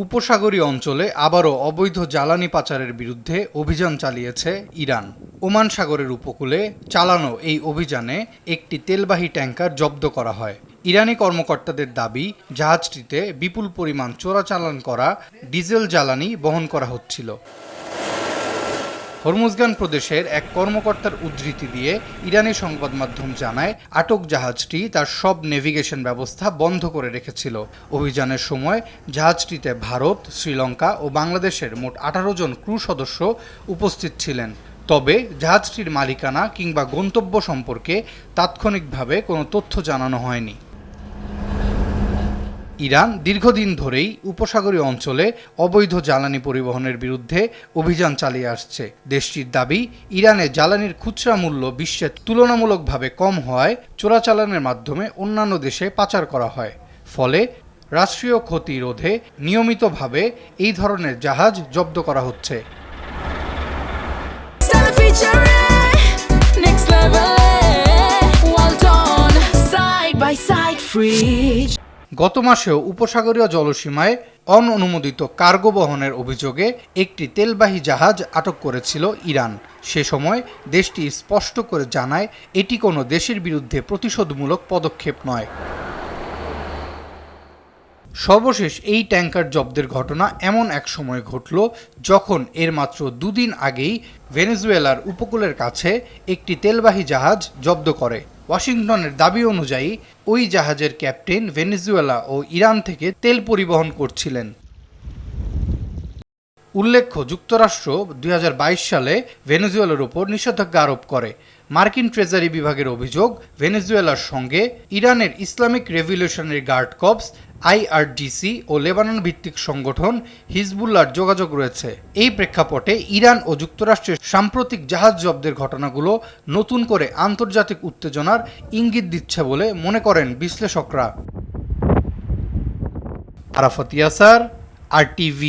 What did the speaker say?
উপসাগরীয় অঞ্চলে আবারও অবৈধ জ্বালানি পাচারের বিরুদ্ধে অভিযান চালিয়েছে ইরান। ওমান সাগরের উপকূলে চালানো এই অভিযানে একটি তেলবাহী ট্যাঙ্কার জব্দ করা হয়। ইরানি কর্মকর্তাদের দাবি, জাহাজটিতে বিপুল পরিমাণ চোরাচালান করা ডিজেল জ্বালানি বহন করা হচ্ছিল। হরমুজগান প্রদেশের এক কর্মকর্তার উদ্ধৃতি দিয়ে ইরানি সংবাদ মাধ্যম জানায়, আটক জাহাজটি তার সব নেভিগেশন ব্যবস্থা বন্ধ করে রেখেছিল। অভিযানের সময় জাহাজটিতে ভারত, শ্রীলঙ্কা ও বাংলাদেশের মোট 18 জন ক্রু সদস্য উপস্থিত ছিলেন। তবে জাহাজটির মালিকানা কিংবা গন্তব্য সম্পর্কে তাৎক্ষণিকভাবে কোনো তথ্য জানানো হয়নি। ইরান দীর্ঘদিন ধরেই উপসাগরীয় অঞ্চলে অবৈধ জ্বালানি পরিবহনের বিরুদ্ধে অভিযান চালিয়ে আসছে। দেশটির দাবি, ইরানে জ্বালানির খুচরা মূল্য বিশ্বে তুলনামূলকভাবে কম হওয়ায় চোরাচালানের মাধ্যমে অন্যান্য দেশে পাচার করা হয়। ফলে রাষ্ট্রীয় ক্ষতি রোধে নিয়মিতভাবে এই ধরনের জাহাজ জব্দ করা হচ্ছে। গত মাসেও উপসাগরীয় জলসীমায় অননুমোদিত কার্গো বহনের অভিযোগে একটি তেলবাহী জাহাজ আটক করেছিল ইরান। সে সময় দেশটি স্পষ্ট করে জানায়, এটি কোনো দেশের বিরুদ্ধে প্রতিশোধমূলক পদক্ষেপ নয়। সর্বশেষ এই ট্যাঙ্কার জব্দের ঘটনা এমন এক সময় ঘটল যখন এর মাত্র দুদিন আগেই ভেনেজুয়েলার উপকূলের কাছে একটি তেলবাহী জাহাজ জব্দ করে। ওয়াশিংটনের দাবি অনুযায়ী ওই জাহাজের ক্যাপ্টেন ভেনেজুয়েলা ও ইরান থেকে তেল পরিবহন করছিলেন। উল্লেখ্য, যুক্তরাষ্ট্র 2022 সালে ভেনেজুয়েলার উপর নিষেধাজ্ঞা আরোপ করে। মার্কিন ট্রেজারি বিভাগের অভিযোগ, ভেনেজুয়েলার সঙ্গে ইরানের Islamic revolutionary guard corps IRGC ও লেবানন ভিত্তিক সংগঠন হিজবুল্লাহর যোগাযোগ রয়েছে। এই প্রেক্ষাপটে ইরান ও যুক্তরাষ্ট্রের সাম্প্রতিক জাহাজ জব্দের ঘটনাগুলো নতুন করে আন্তর্জাতিক উত্তেজনার ইঙ্গিত দিচ্ছে বলে মনে করেন বিশ্লেষকরা। আরাফাত ইয়াসার, RTV।